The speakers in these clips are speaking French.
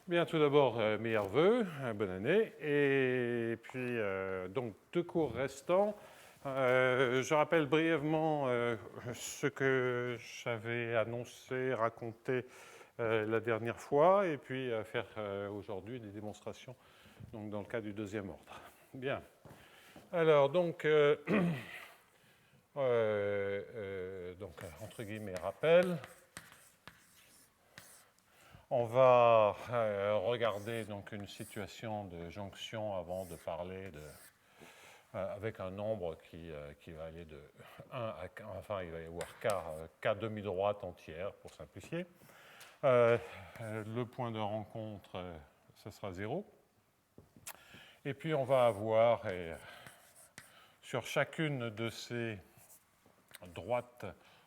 Bien, tout d'abord, meilleurs vœux, bonne année. Et puis, donc, 2 cours restants. Je rappelle brièvement ce que j'avais annoncé, raconté la dernière fois, et puis faire aujourd'hui des démonstrations donc, dans le cas du deuxième ordre. Bien. Alors, donc, donc entre guillemets, rappel. On va regarder donc une situation de jonction avant de parler avec un nombre qui va aller de 1 à K, enfin il va y avoir K demi-droite entière pour simplifier. Le point de rencontre, ce sera 0. Et puis on va avoir sur chacune de ces droites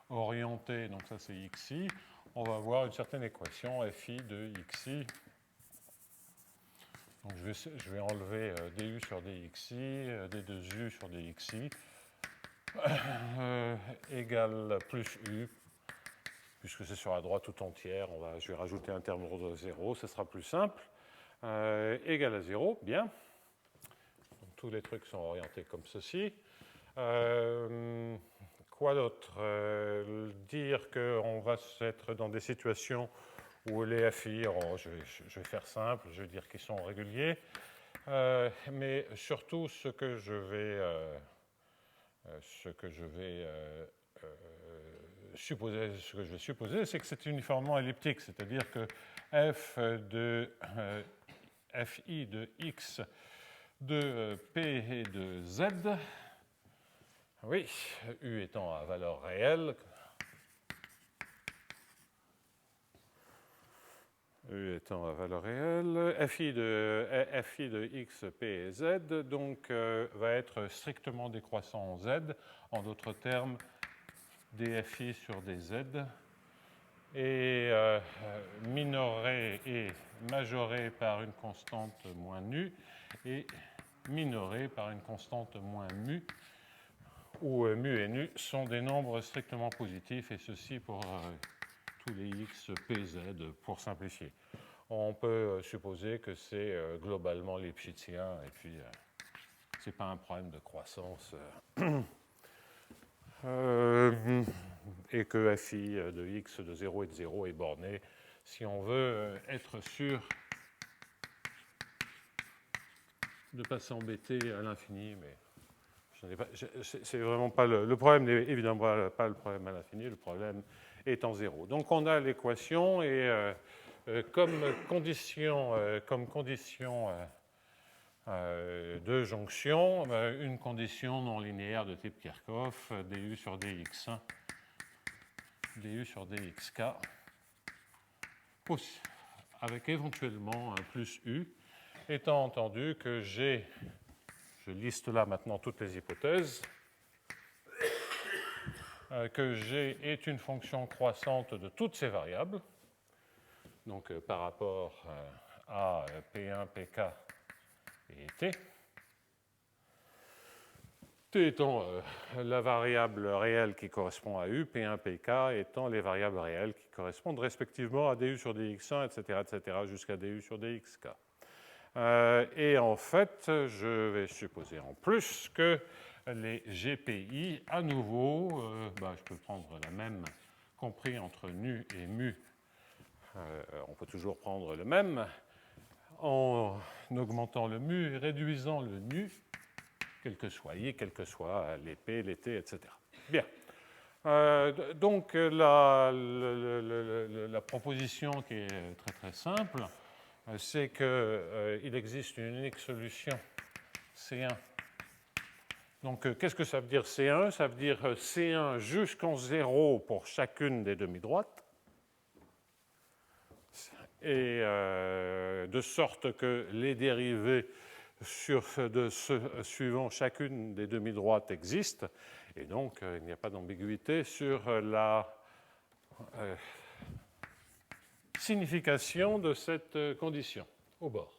orientées, donc ça c'est xi, on va avoir une certaine équation fi de xi. Donc je vais enlever du sur dxi, d de u sur dxi, égale plus u, puisque c'est sur la droite tout entière, je vais rajouter un terme de 0, ce sera plus simple, égale à 0, bien. Donc, tous les trucs sont orientés comme ceci. Quoi d'autre dire qu'on va être dans des situations où les FI, je vais faire simple, je vais dire qu'ils sont réguliers, mais surtout ce que je vais supposer, c'est que c'est uniformément elliptique, c'est-à-dire que fi de x de p et de z, oui, u étant à valeur réelle, fi de x, p et z, donc va être strictement décroissant en z, en d'autres termes, dfi sur dz, et minoré et majoré par une constante moins nu, et minoré par une constante moins mu, où mu et nu sont des nombres strictement positifs, et ceci pour tous les x, p, z, pour simplifier. On peut supposer que c'est globalement lipschitzien, et puis ce n'est pas un problème de croissance, et que fi de x de 0 et de 0 est borné, si on veut être sûr de ne pas s'embêter à l'infini, mais c'est vraiment pas le problème, n'est évidemment pas le problème à l'infini, le problème étant 0. Donc on a l'équation, et comme condition de jonction, une condition non linéaire de type Kirchhoff, du sur dx1, du sur dxk, avec éventuellement un plus u, étant entendu que je liste là maintenant toutes les hypothèses, que g est une fonction croissante de toutes ces variables, donc par rapport à P1, Pk et T. T étant la variable réelle qui correspond à U, P1, Pk étant les variables réelles qui correspondent respectivement à du sur dx1, etc., jusqu'à du sur dxk. Et en fait, je vais supposer en plus que les GPI, à nouveau, je peux prendre la même, compris entre nu et mu, on peut toujours prendre le même, en augmentant le mu et réduisant le nu, quel que soit i, quel que soit les p, les t, etc. Bien. Donc la proposition qui est très très simple, c'est qu'il existe une unique solution C1. Donc qu'est-ce que ça veut dire C1? Ça veut dire C1 jusqu'en 0 pour chacune des demi-droites, et de sorte que les dérivés suivant chacune des demi-droites existent, et donc il n'y a pas d'ambiguïté sur la signification de cette condition au bord.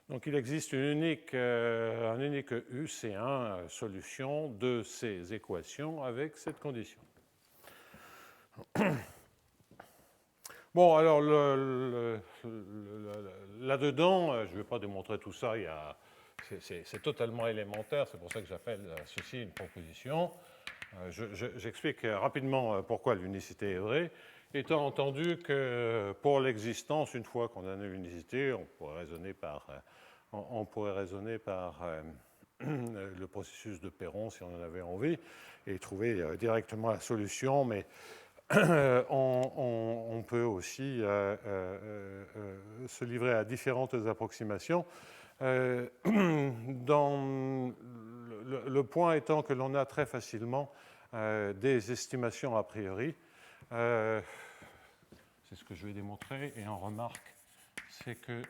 Donc il existe un unique UC1 solution de ces équations avec cette condition. Bon, alors là-dedans, je ne vais pas démontrer tout ça, c'est totalement élémentaire, c'est pour ça que j'appelle ceci une proposition. J'explique rapidement pourquoi l'unicité est vraie, étant entendu que pour l'existence, une fois qu'on a une unicité, on pourrait raisonner par le processus de Perron si on en avait envie et trouver directement la solution, mais on peut aussi se livrer à différentes approximations. Le point étant que l'on a très facilement des estimations a priori. C'est ce que je vais démontrer. Et en remarque, c'est que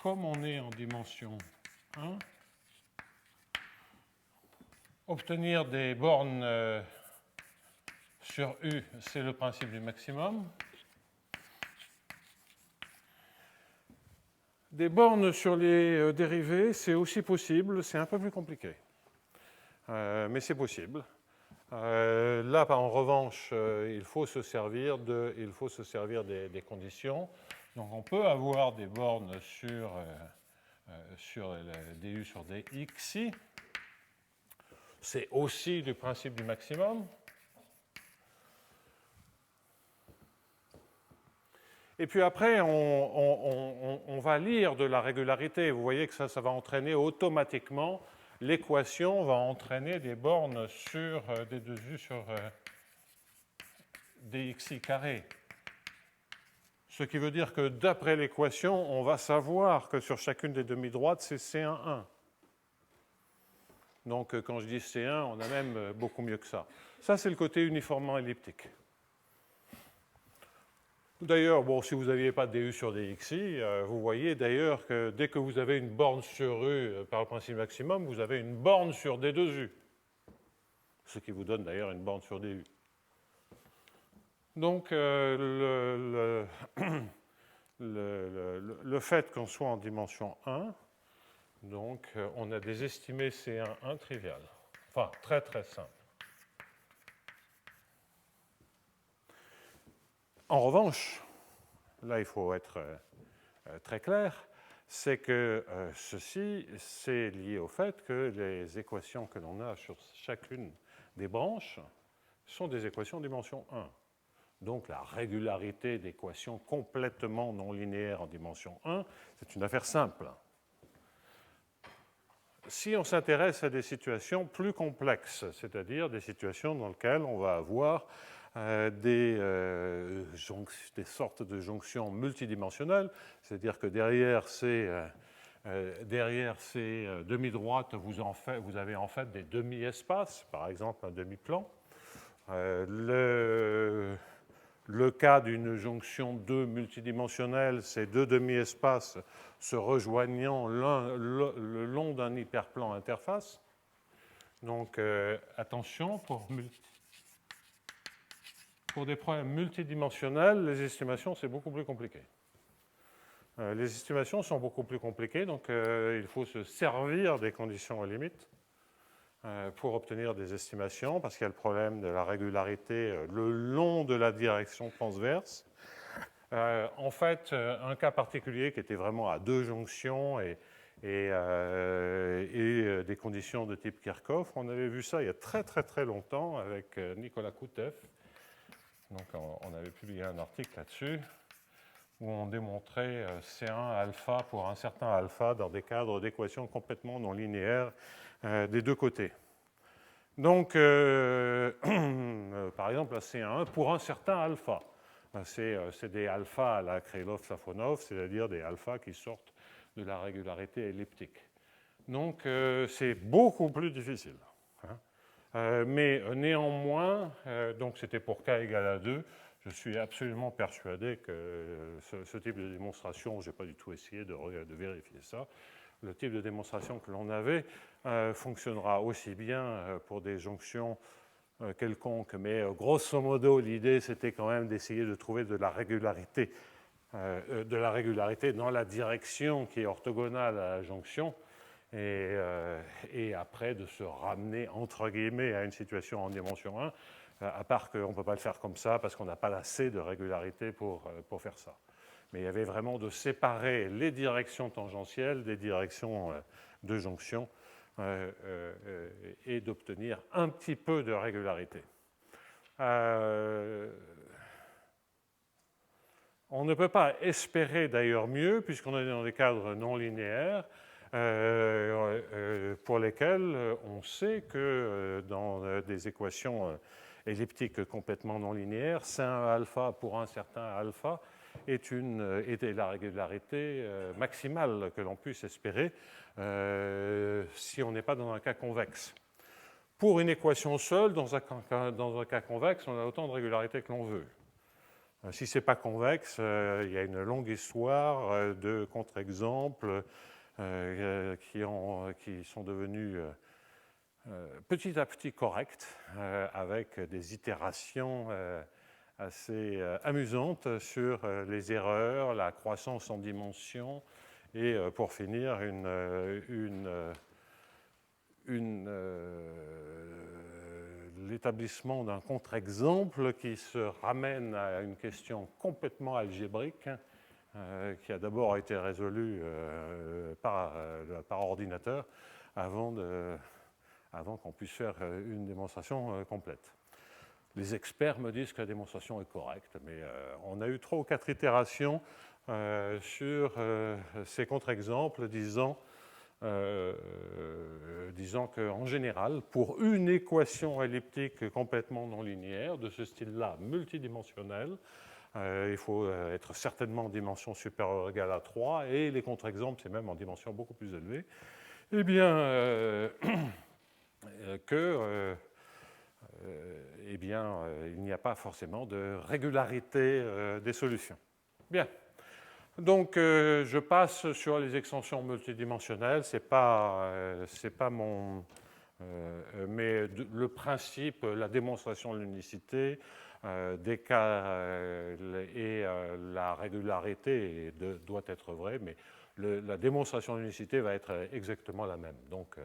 comme on est en dimension 1, obtenir des bornes sur U, c'est le principe du maximum. Des bornes sur les dérivés, c'est aussi possible, c'est un peu plus compliqué. Mais c'est possible. Là, en revanche, il faut se servir des conditions. Donc, on peut avoir des bornes sur du sur dx. C'est aussi du principe du maximum. Et puis après, on va lire de la régularité. Vous voyez que ça va entraîner automatiquement, l'équation va entraîner des bornes sur d2u sur dxi carré. Ce qui veut dire que d'après l'équation, on va savoir que sur chacune des demi-droites, c'est C1,1. Donc quand je dis C1, on a même beaucoup mieux que ça. Ça, c'est le côté uniformément elliptique. D'ailleurs, bon, si vous n'aviez pas de du sur dxi, vous voyez d'ailleurs que dès que vous avez une borne sur U par le principe maximum, vous avez une borne sur d2u. Ce qui vous donne d'ailleurs une borne sur du. Donc, le fait qu'on soit en dimension 1, donc on a des estimés C1,1 triviales. Enfin, très très simple. En revanche, là il faut être très clair, c'est que ceci, c'est lié au fait que les équations que l'on a sur chacune des branches sont des équations de dimension 1. Donc la régularité d'équations complètement non linéaires en dimension 1, c'est une affaire simple. Si on s'intéresse à des situations plus complexes, c'est-à-dire des situations dans lesquelles on va avoir des sortes de jonctions multidimensionnelles, c'est-à-dire que derrière ces demi-droites, vous avez en fait des demi-espaces, par exemple un demi-plan. Le cas d'une jonction 2 multidimensionnelle, c'est deux demi-espaces se rejoignant le long d'un hyperplan interface. Donc attention, pour des problèmes multidimensionnels, les estimations, c'est beaucoup plus compliqué. Les estimations sont beaucoup plus compliquées, donc il faut se servir des conditions aux limites pour obtenir des estimations, parce qu'il y a le problème de la régularité le long de la direction transverse. En fait, un cas particulier qui était vraiment à deux jonctions et des conditions de type Kirchhoff, on avait vu ça il y a très très très longtemps avec Nicolas Koutev. Donc on avait publié un article là-dessus où on démontrait C1 alpha pour un certain alpha dans des cadres d'équations complètement non linéaires des deux côtés. Donc, par exemple, la C1 pour un certain alpha. C'est des alphas à la Krylov-Safonov, c'est-à-dire des alphas qui sortent de la régularité elliptique. Donc, c'est beaucoup plus difficile. Mais néanmoins, donc c'était pour k égale à 2, je suis absolument persuadé que ce type de démonstration, je n'ai pas du tout essayé de vérifier ça, le type de démonstration que l'on avait fonctionnera aussi bien pour des jonctions quelconques, mais grosso modo, l'idée c'était quand même d'essayer de trouver de la régularité dans la direction qui est orthogonale à la jonction, et après de se ramener entre guillemets à une situation en dimension 1. à part qu'on ne peut pas le faire comme ça parce qu'on n'a pas assez de régularité pour faire ça. Mais il y avait vraiment de séparer les directions tangentielles des directions de jonction et d'obtenir un petit peu de régularité. On ne peut pas espérer d'ailleurs mieux, puisqu'on est dans des cadres non linéaires, pour lesquels on sait que dans des équations elliptiques complètement non linéaires, sin alpha pour un certain alpha est la régularité maximale que l'on puisse espérer si on n'est pas dans un cas convexe. Pour une équation seule, dans un cas convexe, on a autant de régularité que l'on veut. Si ce n'est pas convexe, il y a une longue histoire de contre-exemples qui sont devenus petit à petit corrects, avec des itérations assez amusantes sur les erreurs, la croissance en dimension, et pour finir, l'établissement d'un contre-exemple qui se ramène à une question complètement algébrique qui a d'abord été résolue par ordinateur avant qu'on puisse faire une démonstration complète. Les experts me disent que la démonstration est correcte, mais on a eu 3 ou 4 itérations sur ces contre-exemples disant qu'en général, pour une équation elliptique complètement non linéaire, de ce style-là, multidimensionnelle, il faut être certainement en dimension supérieure ou égale à 3, et les contre-exemples, c'est même en dimension beaucoup plus élevée, eh bien, il n'y a pas forcément de régularité des solutions. Bien. Donc, je passe sur les extensions multidimensionnelles. C'est pas mon... mais le principe, la démonstration de l'unicité des cas et la régularité doit être vraie, mais la démonstration de l'unicité va être exactement la même. Donc,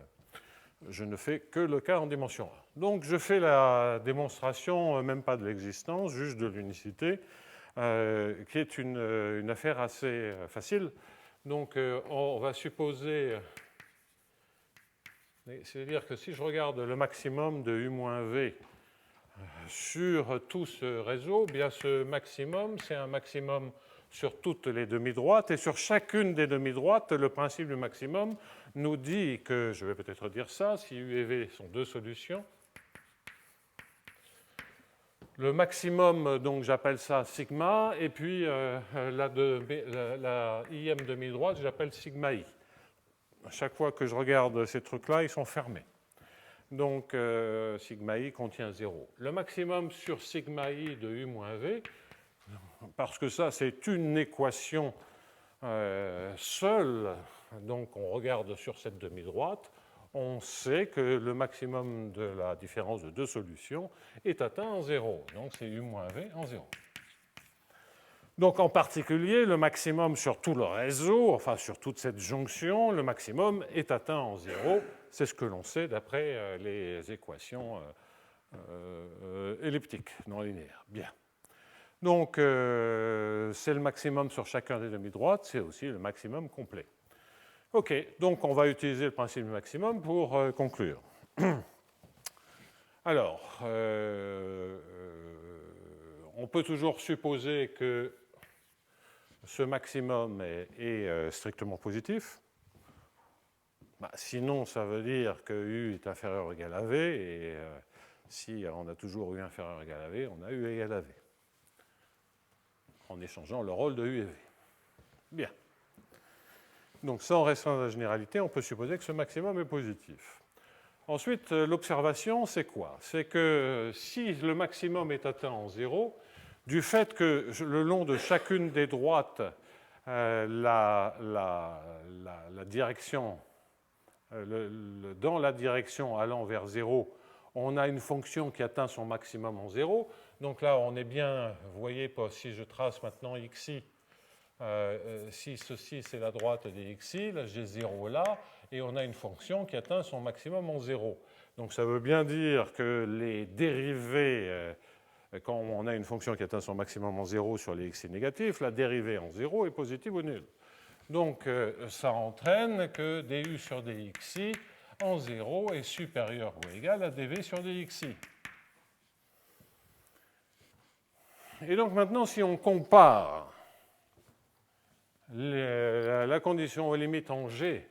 je ne fais que le cas en dimension 1. Donc, je fais la démonstration, même pas de l'existence, juste de l'unicité, qui est une affaire assez facile. Donc, on va supposer... C'est-à-dire que si je regarde le maximum de U-V sur tout ce réseau, bien ce maximum, c'est un maximum sur toutes les demi-droites, et sur chacune des demi-droites, le principe du maximum nous dit que, je vais peut-être dire ça, si U et V sont 2 solutions, le maximum, donc j'appelle ça sigma, et puis la ième demi-droite, j'appelle sigma i. À chaque fois que je regarde ces trucs-là, ils sont fermés. Donc, sigma i contient 0. Le maximum sur sigma i de U-V, parce que ça, c'est une équation seule, donc on regarde sur cette demi-droite, on sait que le maximum de la différence de 2 solutions est atteint en 0. Donc, c'est U-V en 0. Donc, en particulier, le maximum sur tout le réseau, enfin sur toute cette jonction, le maximum est atteint en 0. C'est ce que l'on sait d'après les équations elliptiques non linéaires. Bien. Donc, c'est le maximum sur chacun des demi-droites, c'est aussi le maximum complet. OK, donc on va utiliser le principe du maximum pour conclure. Alors, on peut toujours supposer que ce maximum est strictement positif. Sinon, ça veut dire que U est inférieur ou égal à V, et si on a toujours U inférieur ou égal à V, on a U égal à V, en échangeant le rôle de U et V. Bien. Donc, sans restreindre la généralité, on peut supposer que ce maximum est positif. Ensuite, l'observation, c'est quoi? C'est que si le maximum est atteint en 0, du fait que le long de chacune des droites, la direction, dans la direction allant vers 0, on a une fonction qui atteint son maximum en 0. Donc là, on est bien, vous voyez, si je trace maintenant xi, si ceci c'est la droite des xi, là j'ai 0 là, et on a une fonction qui atteint son maximum en 0. Donc ça veut bien dire que les dérivées, quand on a une fonction qui atteint son maximum en 0 sur les xi négatifs, la dérivée en 0 est positive ou nulle. Donc ça entraîne que du sur dxi en 0 est supérieur ou égal à dv sur dxi. Et donc maintenant, si on compare la condition aux limites en G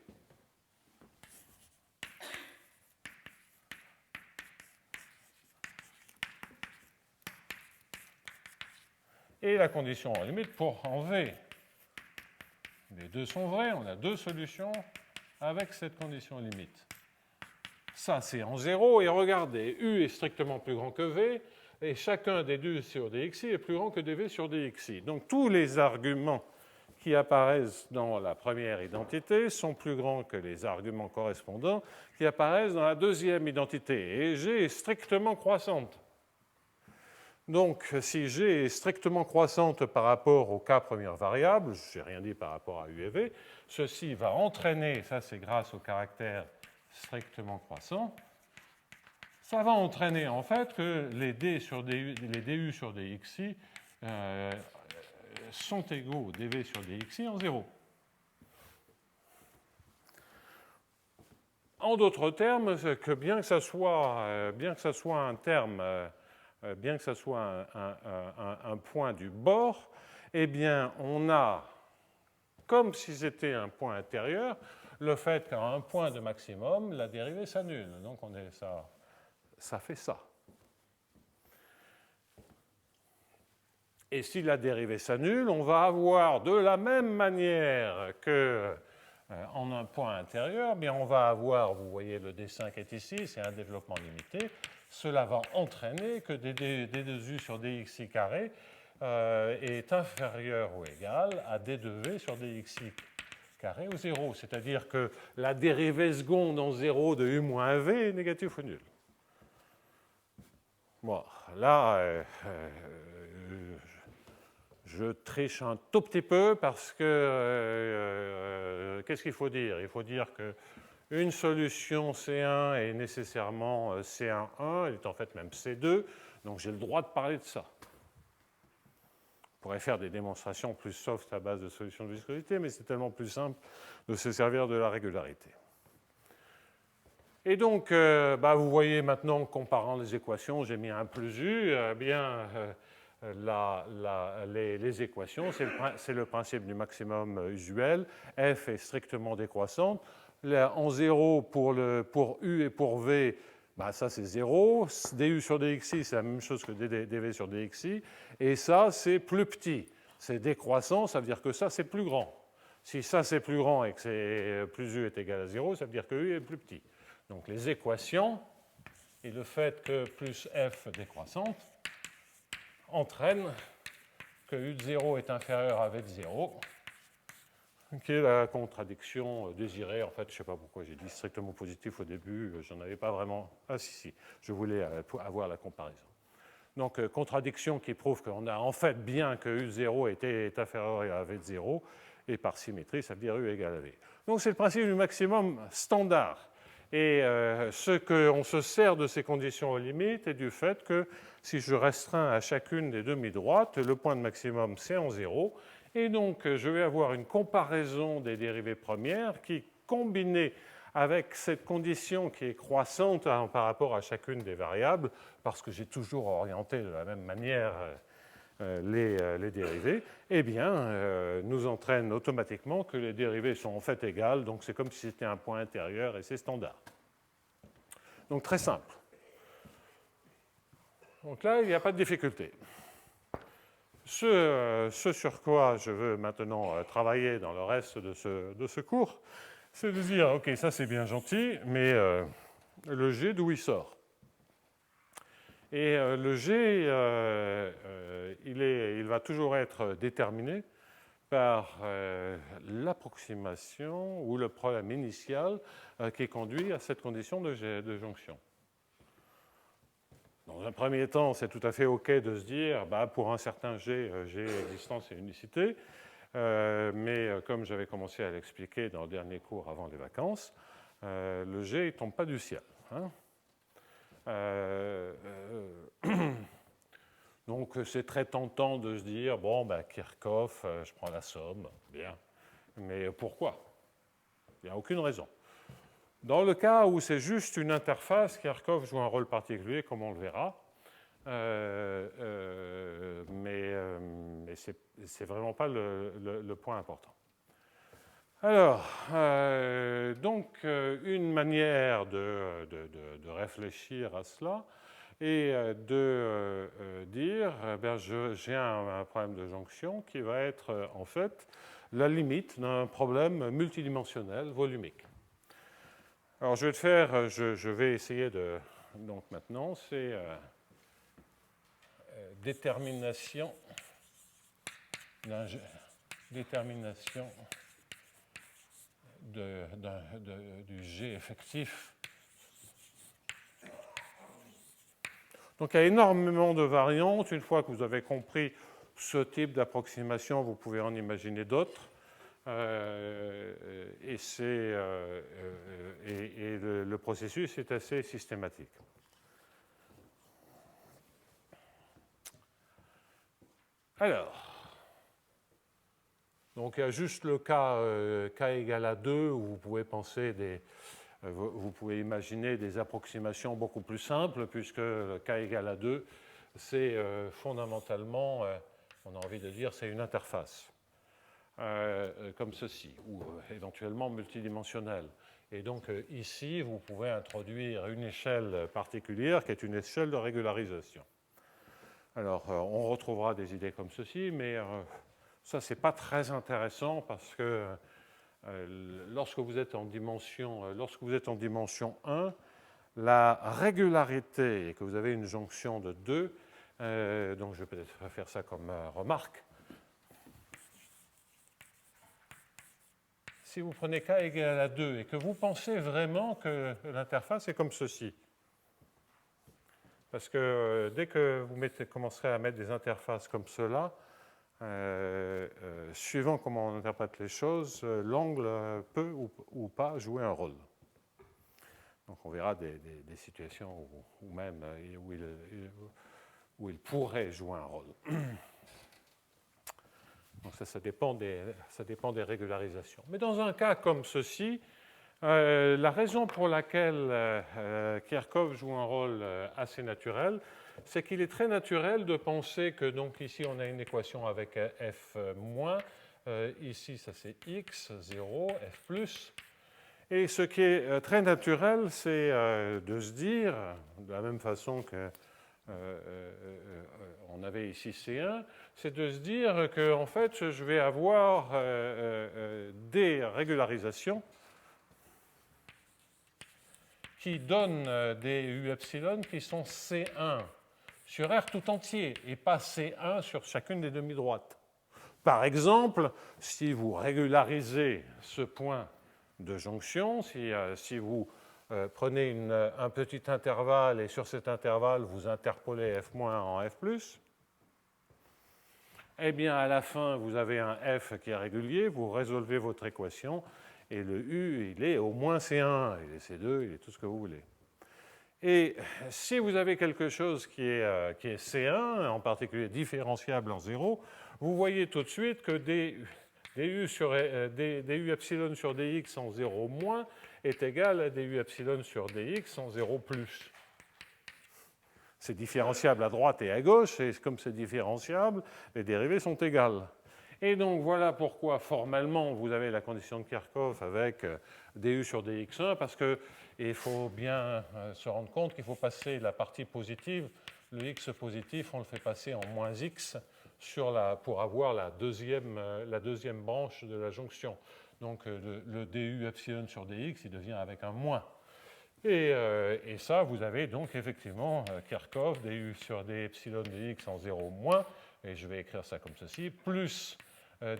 et la condition en limite pour en V, les deux sont vrais, on a deux solutions avec cette condition limite. Ça, c'est en 0, et regardez, U est strictement plus grand que V, et chacun des 2 sur dxi est plus grand que dv sur dxi. Donc tous les arguments qui apparaissent dans la première identité sont plus grands que les arguments correspondants qui apparaissent dans la deuxième identité, et G est strictement croissante. Donc, si G est strictement croissante par rapport au K première variable, je n'ai rien dit par rapport à U et V, ceci va entraîner, ça c'est grâce au caractère strictement croissant, ça va entraîner en fait que les du sur dxi sont égaux dv sur dxi en 0. En d'autres termes, que bien que ça soit un terme, bien que ça soit un point du bord, eh bien, on a, comme si c'était un point intérieur, le fait qu'à un point de maximum, la dérivée s'annule. Donc, ça fait ça. Et si la dérivée s'annule, on va avoir de la même manière que en un point intérieur, bien on va avoir, vous voyez le dessin qui est ici, c'est un développement limité. Cela va entraîner que d2u sur dxi carré est inférieur ou égal à d2v sur dxi carré ou 0. C'est-à-dire que la dérivée seconde en 0 de u moins v est négative ou nulle. Bon, là, je triche un tout petit peu parce que qu'est-ce qu'il faut dire? Il faut dire qu'une solution C1 est nécessairement C1,1, elle est en fait même C2, donc j'ai le droit de parler de ça. On pourrait faire des démonstrations plus soft à base de solutions de viscosité, mais c'est tellement plus simple de se servir de la régularité. Et donc, vous voyez maintenant, comparant les équations, j'ai mis un plus U, les équations, c'est le principe du maximum usuel. F est strictement décroissante. En 0 pour U et pour V, ça c'est 0. du sur dxi, c'est la même chose que dv sur dxi. Et ça, c'est plus petit. C'est décroissant, ça veut dire que ça, c'est plus grand. Si ça, c'est plus grand et que plus U est égal à 0, ça veut dire que U est plus petit. Donc les équations et le fait que plus f décroissante entraînent que u de 0 est inférieur à v de 0, qui est la contradiction désirée. En fait, je ne sais pas pourquoi j'ai dit strictement positif au début, je n'en avais pas vraiment... Ah si, je voulais avoir la comparaison. Donc contradiction qui prouve qu'on a en fait bien que u de 0 est inférieur à v de 0, et par symétrie, ça veut dire u égale à v. Donc c'est le principe du maximum standard. Et ce qu'on se sert de ces conditions aux limites est du fait que si je restreins à chacune des demi-droites, le point de maximum c'est en 0. Et donc je vais avoir une comparaison des dérivées premières qui, combinée avec cette condition qui est croissante par rapport à chacune des variables, parce que j'ai toujours orienté de la même manière les dérivées, eh bien, nous entraîne automatiquement que les dérivées sont en fait égales, donc c'est comme si c'était un point intérieur et c'est standard. Donc très simple. Donc là, il n'y a pas de difficulté. Ce sur quoi je veux maintenant travailler dans le reste de ce cours, c'est de dire, ok, ça c'est bien gentil, mais le G, d'où il sort? Et le G, il va toujours être déterminé par l'approximation ou le problème initial qui conduit à cette condition de jonction. Dans un premier temps, c'est tout à fait OK de se dire, pour un certain G, G distance et unicité, mais comme j'avais commencé à l'expliquer dans le dernier cours avant les vacances, le G ne tombe pas du ciel. Hein. Donc c'est très tentant de se dire, bon, ben, Kirchhoff, je prends la somme, bien. Mais pourquoi? Il n'y a aucune raison. Dans le cas où c'est juste une interface, Kirchhoff joue un rôle particulier, comme on le verra. Mais ce n'est vraiment pas le point important. Alors, donc, une manière de réfléchir à cela est de dire, j'ai un problème de jonction qui va être en fait la limite d'un problème multidimensionnel volumique. Alors, je vais essayer de... Donc, maintenant, c'est détermination du G effectif. Donc il y a énormément de variantes. Une fois que vous avez compris ce type d'approximation, vous pouvez en imaginer d'autres. Et le processus est assez systématique. Alors, donc il y a juste le cas k égale à 2 où vous pouvez vous pouvez imaginer des approximations beaucoup plus simples, puisque le k égale à 2, c'est fondamentalement, on a envie de dire, c'est une interface, comme ceci, ou éventuellement multidimensionnelle. Et donc ici, vous pouvez introduire une échelle particulière qui est une échelle de régularisation. Alors, on retrouvera des idées comme ceci, mais ça, ce n'est pas très intéressant parce que lorsque vous êtes en dimension 1, la régularité, et que vous avez une jonction de 2, donc je vais peut-être faire ça comme remarque. Si vous prenez k égale à 2 et que vous pensez vraiment que l'interface est comme ceci, parce que dès que vous commencerez à mettre des interfaces comme cela, suivant comment on interprète les choses, l'angle peut ou pas jouer un rôle. Donc on verra des situations où il pourrait jouer un rôle. Donc ça dépend des régularisations. Mais dans un cas comme ceci, la raison pour laquelle Kirchhoff joue un rôle assez naturel, c'est qu'il est très naturel de penser que, donc ici on a une équation avec f moins, ici ça c'est x, 0, f plus. Et ce qui est très naturel, c'est de se dire, de la même façon que on avait ici C1, c'est de se dire que en fait je vais avoir des régularisations qui donnent des U epsilon qui sont C1 sur R tout entier et pas C1 sur chacune des demi-droites. Par exemple, si vous régularisez ce point de jonction, si vous prenez un petit intervalle et sur cet intervalle vous interpolez f- en f+, eh bien à la fin vous avez un f qui est régulier, vous résolvez votre équation et le u il est au moins C1, il est C2, il est tout ce que vous voulez. Et si vous avez quelque chose qui est C1, en particulier différenciable en 0, vous voyez tout de suite que du epsilon sur dx en 0 moins est égal à du epsilon sur dx en 0 plus. C'est différenciable à droite et à gauche, et comme c'est différenciable, les dérivées sont égales. Et donc voilà pourquoi formellement vous avez la condition de Kirchhoff avec du sur dx1, parce qu'il faut bien se rendre compte qu'il faut passer la partie positive, le x positif, on le fait passer en moins x pour avoir la deuxième branche de la jonction. Donc le du epsilon sur dx, il devient avec un moins. Et ça, vous avez donc effectivement Kirchhoff, du sur d epsilon dx en 0 moins, et je vais écrire ça comme ceci, plus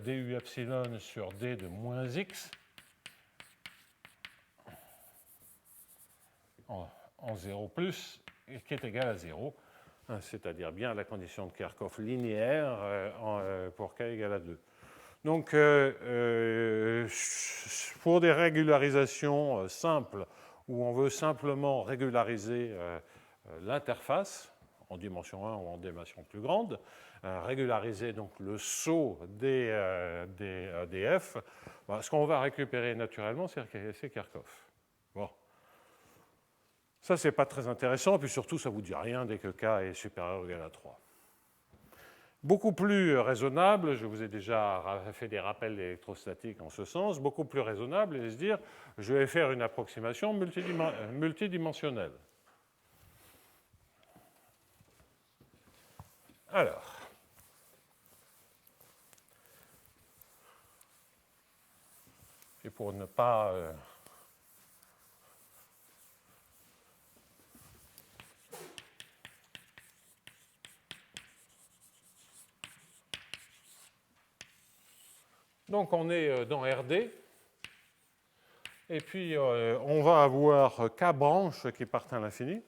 du epsilon sur d de moins x en 0 plus, qui est égal à 0, c'est-à-dire bien la condition de Kirchhoff linéaire pour k égale à 2. Donc, pour des régularisations simples, où on veut simplement régulariser l'interface en dimension 1 ou en dimension plus grande, régulariser donc le saut des ADF, ce qu'on va récupérer naturellement, c'est Kerckhoff. Bon. Ça, c'est pas très intéressant, et puis surtout, ça ne vous dit rien dès que K est supérieur ou égal à 3. Beaucoup plus raisonnable, je vous ai déjà fait des rappels électrostatiques en ce sens, beaucoup plus raisonnable est de se dire, je vais faire une approximation multidimensionnelle. Alors, et pour ne pas... Donc on est dans RD, et puis on va avoir K branches qui partent à l'infini.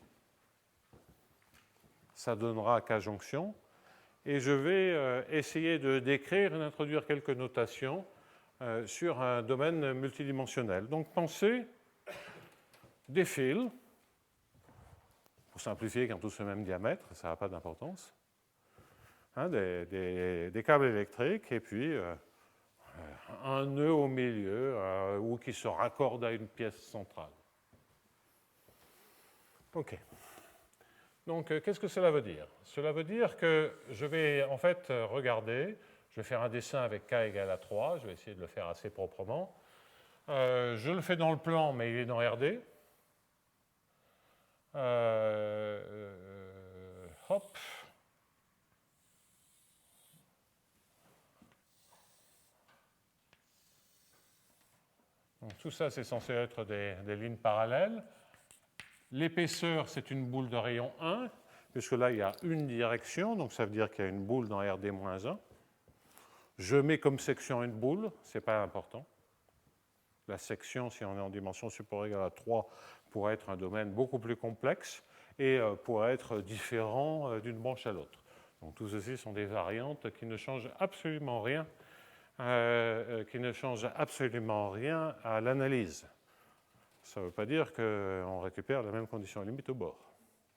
Ça donnera K jonction. Et je vais essayer de décrire et d'introduire quelques notations sur un domaine multidimensionnel. Donc pensez des fils, pour simplifier, qui ont tous le même diamètre, ça n'a pas d'importance, hein, des câbles électriques, et puis un nœud au milieu ou qui se raccorde à une pièce centrale. OK. Donc, qu'est-ce que cela veut dire? Cela veut dire que je vais en fait regarder, je vais faire un dessin avec K égale à 3, je vais essayer de le faire assez proprement. Je le fais dans le plan, mais il est dans RD. Hop. Donc, tout ça, c'est censé être des lignes parallèles. L'épaisseur, c'est une boule de rayon 1, puisque là, il y a une direction, donc ça veut dire qu'il y a une boule dans RD-1. Je mets comme section une boule, ce n'est pas important. La section, si on est en dimension supérieure ou égale à 3, pourrait être un domaine beaucoup plus complexe et pourrait être différent d'une branche à l'autre. Donc tout ceci sont des variantes qui ne changent absolument rien, à l'analyse. Ça ne veut pas dire qu'on récupère la même condition limite au bord.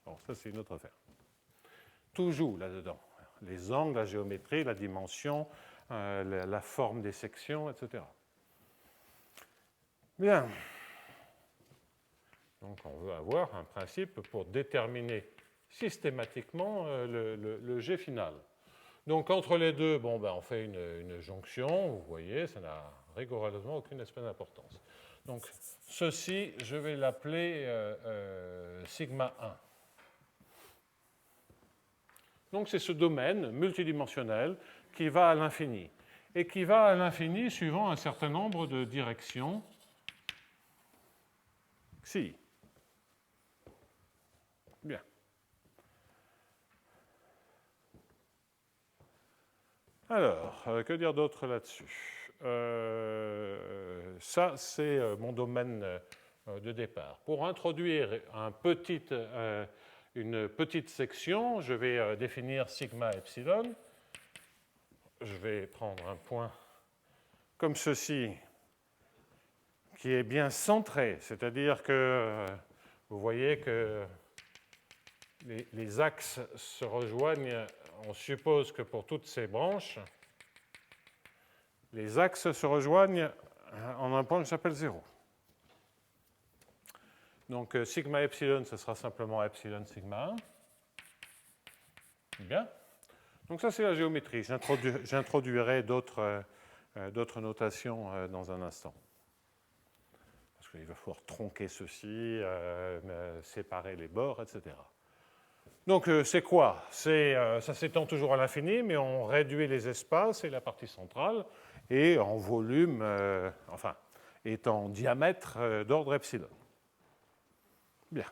Bon, ça, c'est une autre affaire. Tout joue là-dedans. Les angles, la géométrie, la dimension, la forme des sections, etc. Bien. Donc, on veut avoir un principe pour déterminer systématiquement le G final. Donc, entre les deux, bon, on fait une jonction. Vous voyez, ça n'a rigoureusement aucune espèce d'importance. Donc, ceci, je vais l'appeler sigma 1. Donc, c'est ce domaine multidimensionnel qui va à l'infini. Et qui va à l'infini suivant un certain nombre de directions xi. Bien. Alors, que dire d'autre là-dessus? Ça, c'est mon domaine de départ. Pour introduire une petite section, je vais définir sigma epsilon. Je vais prendre un point comme ceci, qui est bien centré, c'est-à-dire que vous voyez que les axes se rejoignent. On suppose que pour toutes ces branches, les axes se rejoignent en un point qui s'appelle 0. Donc sigma epsilon, ce sera simplement epsilon sigma 1. Bien. Donc ça, c'est la géométrie. J'introduirai d'autres notations dans un instant. Parce qu'il va falloir tronquer ceci, séparer les bords, etc. Donc c'est quoi? Ça s'étend toujours à l'infini, mais on réduit les espaces et la partie centrale, et en volume, est en diamètre d'ordre epsilon. Bien.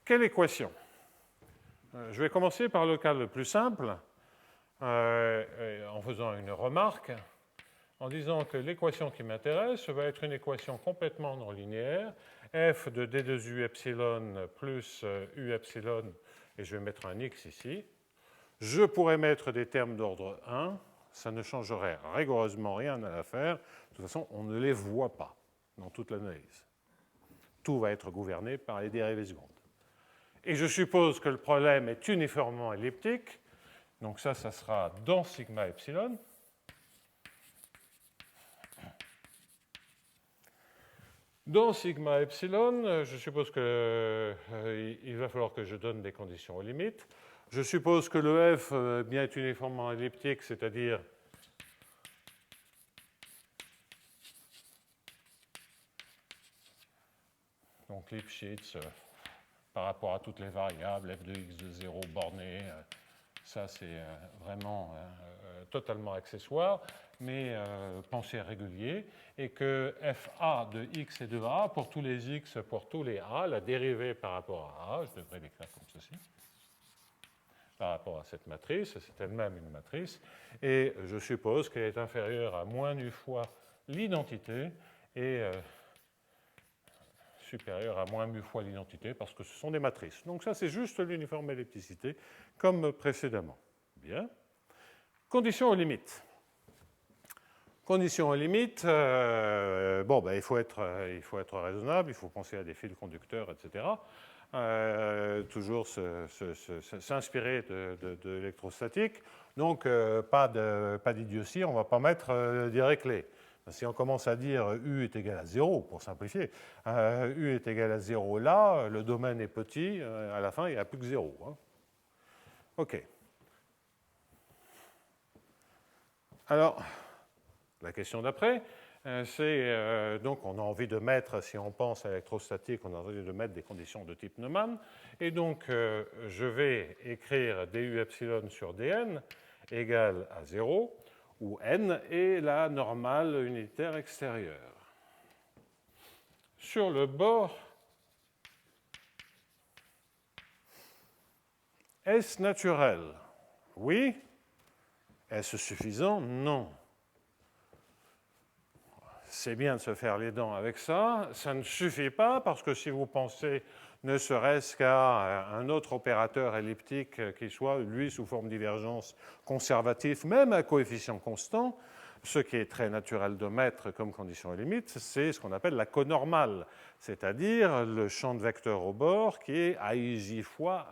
Quelle équation? Je vais commencer par le cas le plus simple, en faisant une remarque, en disant que l'équation qui m'intéresse va être une équation complètement non linéaire, f de d2u epsilon plus u epsilon, et je vais mettre un x ici. Je pourrais mettre des termes d'ordre 1, ça ne changerait rigoureusement rien à l'affaire. De toute façon, on ne les voit pas dans toute l'analyse. Tout va être gouverné par les dérivées secondes. Et je suppose que le problème est uniformément elliptique. Donc ça sera dans sigma epsilon. Dans sigma epsilon, je suppose qu'il va falloir que je donne des conditions aux limites. Je suppose que le f bien est uniformément elliptique, c'est-à-dire donc Lipschitz par rapport à toutes les variables, f de x de 0 borné, ça c'est vraiment totalement accessoire, mais pensée régulier, et que fa de x et de a, pour tous les x, pour tous les a, la dérivée par rapport à a, je devrais l'écrire comme ceci, par rapport à cette matrice, c'est elle-même une matrice, et je suppose qu'elle est inférieure à moins nu fois l'identité, et supérieure à moins mu fois l'identité, parce que ce sont des matrices. Donc ça, c'est juste l'uniforme ellipticité, comme précédemment. Bien. Conditions aux limites. Conditions aux limites, bon, ben, il faut être raisonnable, il faut penser à des fils conducteurs, etc. Toujours s'inspirer de l'électrostatique. Donc, pas d'idiotie, on ne va pas mettre Dirac-Ley. Si on commence à dire U est égal à 0, pour simplifier, U est égal à 0 là, le domaine est petit, à la fin, il n'y a plus que 0. Hein. OK. Alors, la question d'après, c'est donc on a envie de mettre, si on pense à l'électrostatique, on a envie de mettre des conditions de type Neumann. Et donc, je vais écrire du epsilon sur dn égale à 0, où n est la normale unitaire extérieure. Sur le bord, est-ce naturel? Oui. Est-ce suffisant? Non. C'est bien de se faire les dents avec ça. Ça ne suffit pas parce que si vous pensez ne serait-ce qu'à un autre opérateur elliptique qui soit, lui, sous forme de divergence conservatif, même à coefficient constant, ce qui est très naturel de mettre comme condition limite, c'est ce qu'on appelle la conormale, c'est-à-dire le champ de vecteurs au bord qui est AIJ fois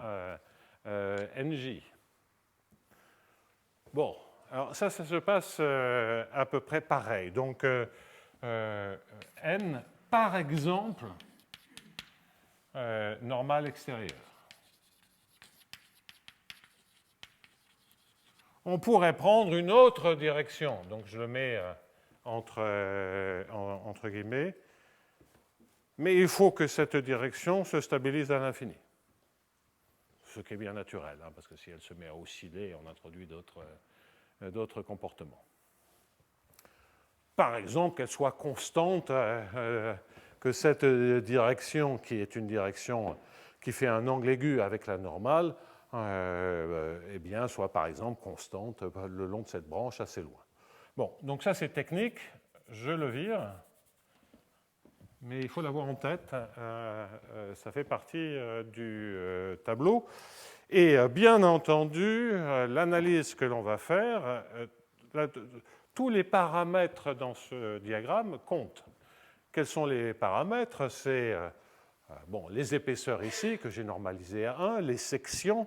NJ. Bon, alors ça se passe à peu près pareil. Donc, n, par exemple, normale extérieure. On pourrait prendre une autre direction, donc je le mets entre guillemets, mais il faut que cette direction se stabilise à l'infini, ce qui est bien naturel, hein, parce que si elle se met à osciller, on introduit d'autres comportements. Par exemple, qu'elle soit constante, que cette direction, qui est une direction qui fait un angle aigu avec la normale, eh bien, soit par exemple constante le long de cette branche assez loin. Bon, donc ça c'est technique, je le vire, mais il faut l'avoir en tête, ça fait partie du tableau. Et bien entendu, l'analyse que l'on va faire, tous les paramètres dans ce diagramme comptent. Quels sont les paramètres? C'est bon, les épaisseurs ici, que j'ai normalisées à 1, les sections,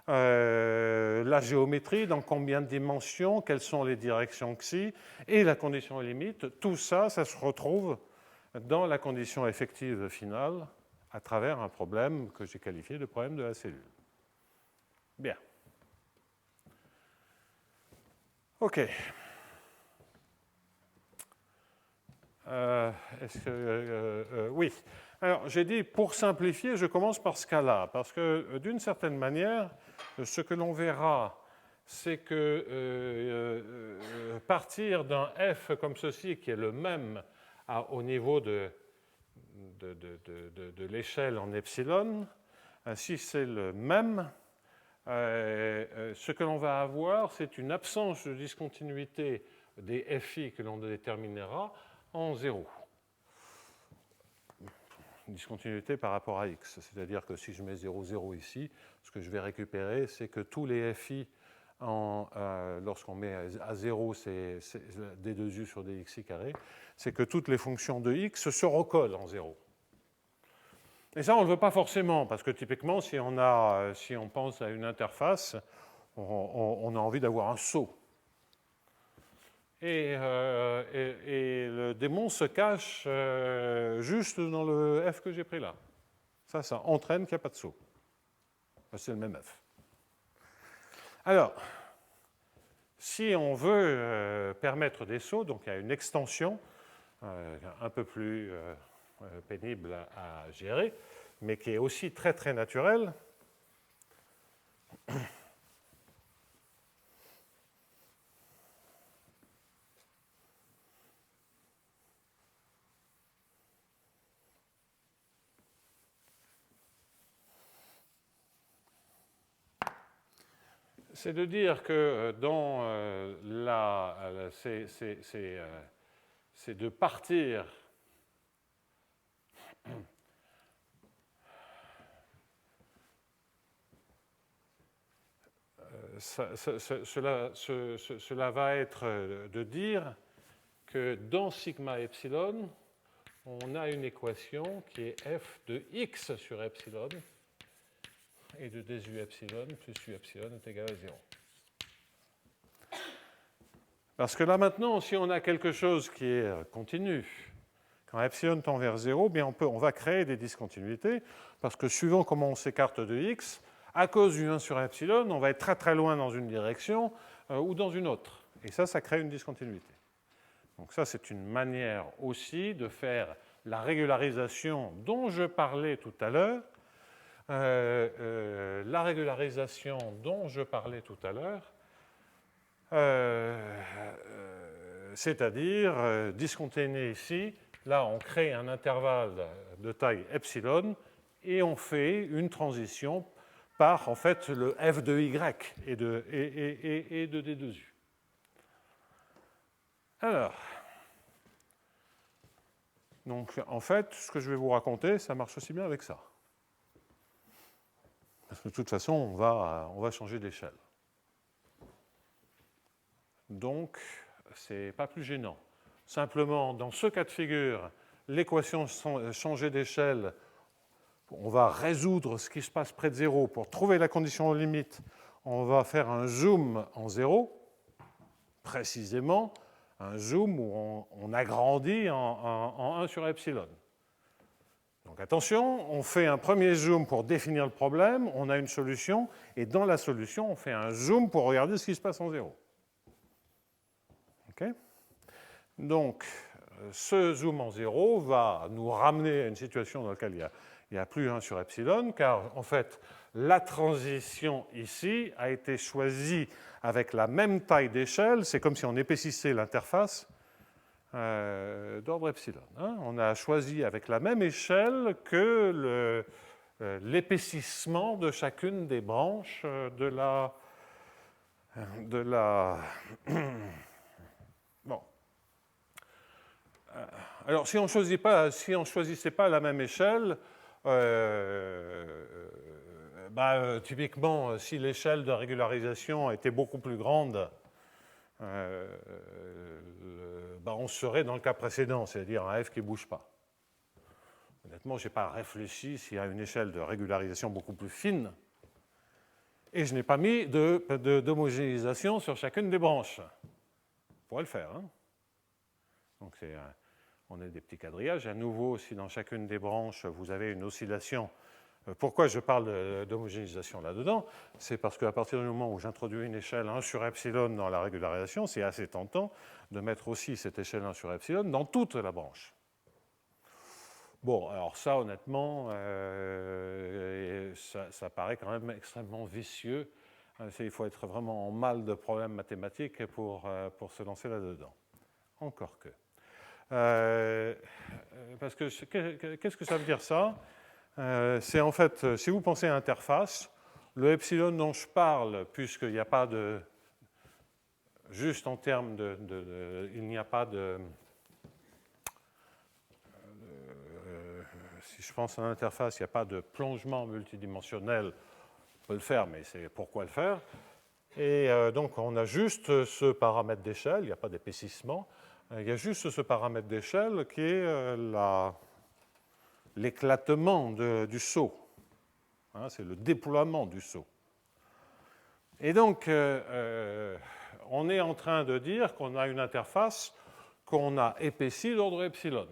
la géométrie, dans combien de dimensions, quelles sont les directions xi, et la condition limite. Tout ça, ça se retrouve dans la condition effective finale à travers un problème que j'ai qualifié de problème de la cellule. Bien. OK. Oui. Alors, j'ai dit, pour simplifier, je commence par ce cas-là, parce que d'une certaine manière, ce que l'on verra, c'est que partir d'un f comme ceci, qui est le même au niveau de l'échelle en epsilon, si c'est le même, ce que l'on va avoir, c'est une absence de discontinuité des FI que l'on déterminera en 0. Une discontinuité par rapport à x, c'est-à-dire que si je mets 0, 0 ici, ce que je vais récupérer, c'est que tous les FI lorsqu'on met à 0 d2u sur dxi carré, c'est que toutes les fonctions de x se recollent en 0. Et ça, on ne le veut pas forcément, parce que typiquement, si on pense à une interface, on a envie d'avoir un saut. Et le démon se cache juste dans le f que j'ai pris là. Ça entraîne qu'il n'y a pas de saut. C'est le même f. Alors, si on veut permettre des sauts, donc il y a une extension un peu plus pénible à gérer, mais qui est aussi très très naturelle. C'est de dire que dans c'est de partir cela va être de dire que dans sigma epsilon, on a une équation qui est f de x sur epsilon et de du epsilon plus u epsilon est égal à 0. Parce que là maintenant, si on a quelque chose qui est continu, quand epsilon tend vers 0, bien on va créer des discontinuités, parce que suivant comment on s'écarte de x, à cause du 1 sur epsilon, on va être très très loin dans une direction ou dans une autre. Et ça crée une discontinuité. Donc ça, c'est une manière aussi de faire la régularisation dont je parlais tout à l'heure. La régularisation dont je parlais tout à l'heure, c'est-à-dire discontinuer ici. Là, on crée un intervalle de taille epsilon et on fait une transition par en fait le f de y et de d2u. Alors, donc en fait, ce que je vais vous raconter, ça marche aussi bien avec ça. Parce que de toute façon, on va changer d'échelle. Donc, ce n'est pas plus gênant. Simplement, dans ce cas de figure, l'équation changer d'échelle, on va résoudre ce qui se passe près de 0 pour trouver la condition limite. On va faire un zoom en 0, précisément un zoom où on agrandit en 1 sur epsilon. Donc attention, on fait un premier zoom pour définir le problème, on a une solution, et dans la solution, on fait un zoom pour regarder ce qui se passe en 0. Okay. Donc, ce zoom en 0 va nous ramener à une situation dans laquelle il n'y a plus 1 sur epsilon, car en fait, la transition ici a été choisie avec la même taille d'échelle, c'est comme si on épaississait l'interface d'ordre epsilon. On a choisi avec la même échelle que l'épaississement de chacune des branches de la bon. Alors, si on ne choisissait pas la même échelle, typiquement, si l'échelle de régularisation était beaucoup plus grande, on serait dans le cas précédent, c'est-à-dire un f qui ne bouge pas. Honnêtement, je n'ai pas réfléchi s'il y a une échelle de régularisation beaucoup plus fine, et je n'ai pas mis d'homogénéisation sur chacune des branches. On pourrait le faire. Donc, on a des petits quadrillages. À nouveau, si dans chacune des branches, vous avez une oscillation. Pourquoi je parle d'homogénéisation là-dedans? C'est parce qu'à partir du moment où j'introduis une échelle 1 sur epsilon dans la régularisation, c'est assez tentant de mettre aussi cette échelle 1 sur epsilon dans toute la branche. Bon, alors ça, honnêtement, ça paraît quand même extrêmement vicieux. Il faut être vraiment en mal de problèmes mathématiques pour se lancer là-dedans. Encore que. Parce que qu'est-ce que ça veut dire ça? C'est en fait, si vous pensez à interface, le epsilon dont je parle, puisqu'il n'y a pas de... Juste en termes il n'y a pas de... si je pense à l'interface, il n'y a pas de plongement multidimensionnel. On peut le faire, mais c'est pourquoi le faire? Et donc, on a juste ce paramètre d'échelle, il n'y a pas d'épaississement, il y a juste ce paramètre d'échelle qui est l'éclatement du saut. Hein, c'est le déploiement du saut. Et donc, on est en train de dire qu'on a une interface qu'on a épaissie d'ordre epsilon.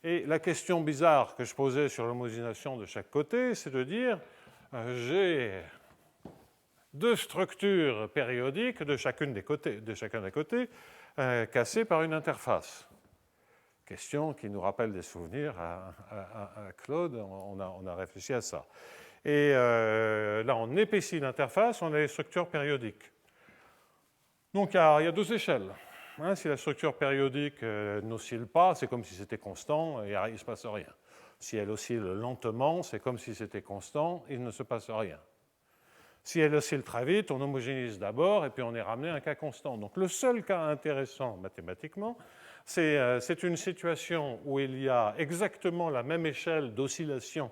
Et la question bizarre que je posais sur l'homogénéisation de chaque côté, c'est de dire j'ai deux structures périodiques de chacun des côtés, cassées par une interface. Question qui nous rappelle des souvenirs à Claude, on a réfléchi à ça. Et là, on épaissit l'interface, on a les structures périodiques. Donc, il y a deux échelles. Hein, si la structure périodique n'oscille pas, c'est comme si c'était constant et il ne se passe rien. Si elle oscille lentement, c'est comme si c'était constant, il ne se passe rien. Si elle oscille très vite, on homogénise d'abord et puis on est ramené à un cas constant. Donc le seul cas intéressant mathématiquement, c'est une situation où il y a exactement la même échelle d'oscillation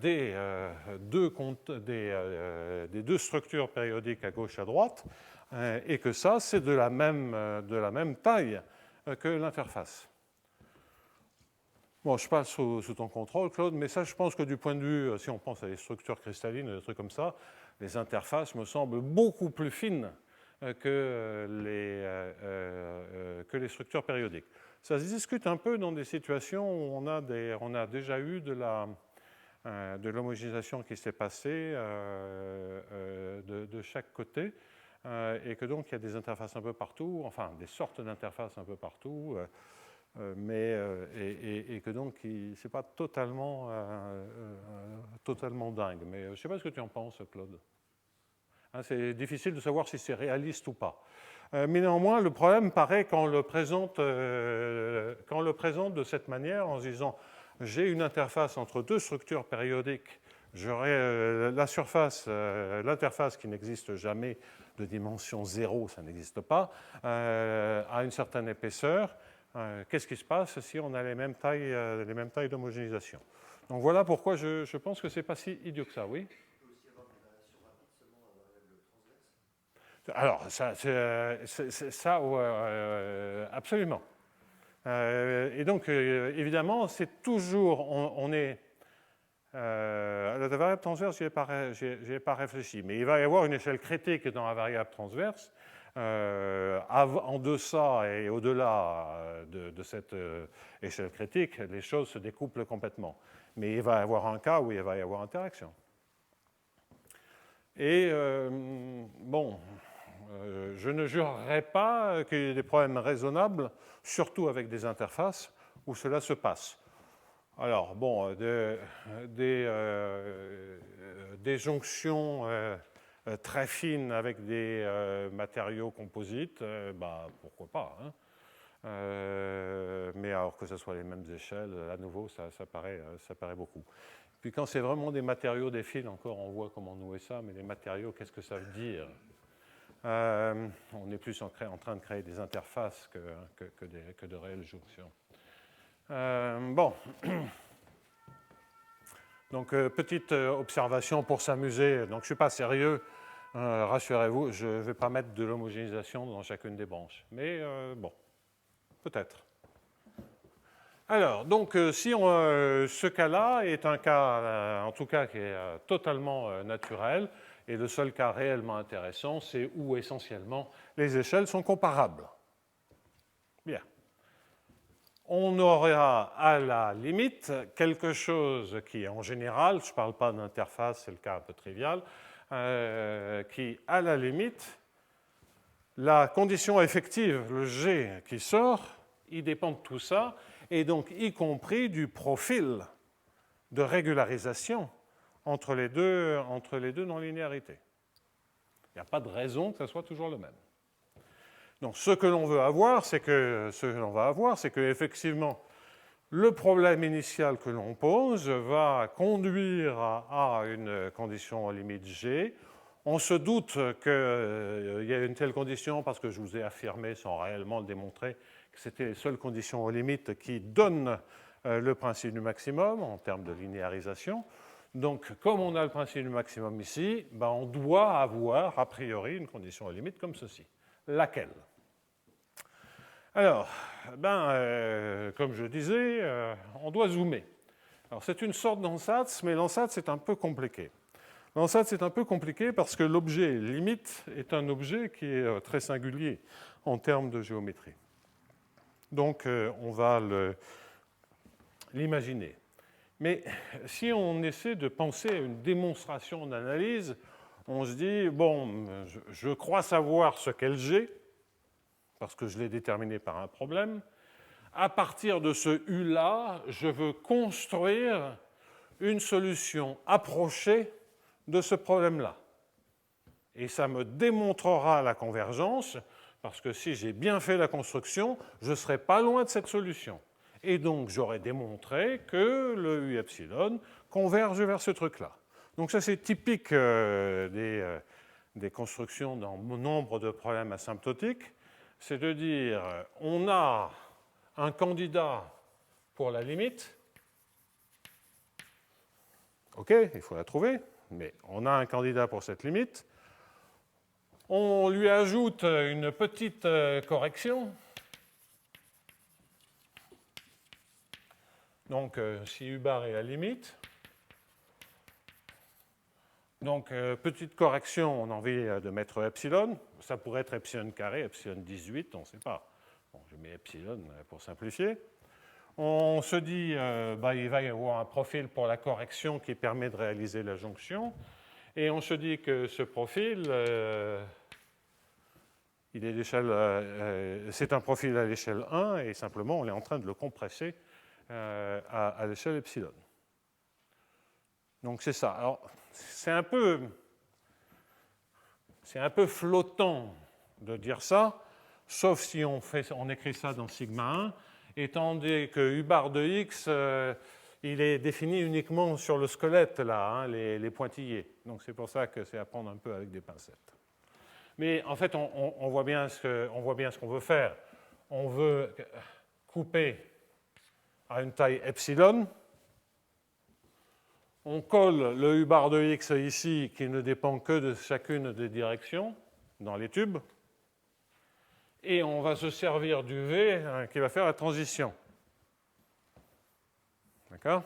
des deux structures périodiques à gauche et à droite, et que ça, c'est de la même taille que l'interface. Bon, je passe sous ton contrôle, Claude, mais ça, je pense que du point de vue, si on pense à des structures cristallines, des trucs comme ça, les interfaces me semblent beaucoup plus fines que les structures périodiques. Ça se discute un peu dans des situations où on a déjà eu de l'homogénéisation qui s'est passée de chaque côté, et que donc il y a des interfaces un peu partout, enfin des sortes d'interfaces un peu partout, et que donc ce n'est pas totalement dingue. Mais je ne sais pas ce que tu en penses, Claude. Hein, c'est difficile de savoir si c'est réaliste ou pas. Mais néanmoins, le problème paraît quand on le présente de cette manière, en se disant j'ai une interface entre deux structures périodiques, j'aurai l'interface qui n'existe jamais de dimension 0, ça n'existe pas, à une certaine épaisseur. Qu'est-ce qui se passe si on a les mêmes tailles d'homogénéisation? Donc voilà pourquoi je pense que ce n'est pas si idiot que ça, oui. Alors, ça absolument. Et donc, évidemment, c'est toujours, on est... la variable transverse, je n'y ai pas réfléchi, mais il va y avoir une échelle critique dans la variable transverse. En deçà et au-delà de cette échelle critique, les choses se découplent complètement. Mais il va y avoir un cas où il va y avoir interaction. Et bon, je ne jurerai pas qu'il y ait des problèmes raisonnables, surtout avec des interfaces où cela se passe. Alors, bon, des jonctions très fines avec des matériaux composites, bah, pourquoi pas, hein. Mais alors que ce soit les mêmes échelles, à nouveau, ça paraît beaucoup. Puis quand c'est vraiment des matériaux, des fils, encore, on voit comment nouer ça, mais les matériaux, qu'est-ce que ça veut dire? On est plus en train de créer des interfaces que de réelles jonctions. Bon. Donc, petite observation pour s'amuser. Donc, je ne suis pas sérieux, rassurez-vous, je ne vais pas mettre de l'homogénéisation dans chacune des branches. Mais bon, peut-être. Alors, donc, si ce cas-là est un cas, en tout cas, qui est totalement naturel, et le seul cas réellement intéressant, c'est où essentiellement les échelles sont comparables. Bien. On aura à la limite quelque chose qui, en général, je ne parle pas d'interface, c'est le cas un peu trivial, qui, à la limite, la condition effective, le G qui sort, il dépend de tout ça, et donc y compris du profil de régularisation entre les deux non-linéarités. Il n'y a pas de raison que ça soit toujours le même. Donc, ce que l'on veut avoir, c'est que effectivement, le problème initial que l'on pose va conduire à une condition limite G. On se doute qu'il y a une telle condition parce que je vous ai affirmé, sans réellement le démontrer, que c'était les seules conditions aux limites qui donnent le principe du maximum en termes de linéarisation. Donc, comme on a le principe du maximum ici, ben on doit avoir, a priori, une condition à limite comme ceci. Laquelle? Alors, comme je disais, on doit zoomer. Alors, c'est une sorte d'ansatz, mais l'ansatz est un peu compliqué. L'ansatz est un peu compliqué parce que l'objet limite est un objet qui est très singulier en termes de géométrie. Donc, on va l'imaginer. Mais si on essaie de penser à une démonstration d'analyse, on se dit, bon, je crois savoir ce qu'est le G, parce que je l'ai déterminé par un problème. À partir de ce U-là, je veux construire une solution approchée de ce problème-là. Et ça me démontrera la convergence, parce que si j'ai bien fait la construction, je ne serai pas loin de cette solution. Et donc, j'aurais démontré que le U epsilon converge vers ce truc-là. Donc ça, c'est typique des constructions dans nombre de problèmes asymptotiques. C'est de dire, on a un candidat pour la limite. OK, il faut la trouver, mais on a un candidat pour cette limite. On lui ajoute une petite correction. Donc, si U bar est la limite. Donc, petite correction, on a envie de mettre epsilon. Ça pourrait être epsilon carré, epsilon 18, on ne sait pas. Bon, je mets epsilon pour simplifier. On se dit il va y avoir un profil pour la correction qui permet de réaliser la jonction. Et on se dit que ce profil, c'est un profil à l'échelle 1 et simplement on est en train de le compresser à l'échelle epsilon. Donc c'est ça. Alors, c'est un peu flottant de dire ça, sauf si on écrit ça dans sigma 1, étant donné que U bar de x, il est défini uniquement sur le squelette, là, hein, les pointillés. Donc c'est pour ça que c'est à prendre un peu avec des pincettes. Mais en fait, on voit bien ce qu'on veut faire. On veut couper à une taille epsilon. On colle le U bar de x ici, qui ne dépend que de chacune des directions dans les tubes. Et on va se servir du V qui va faire la transition. D'accord?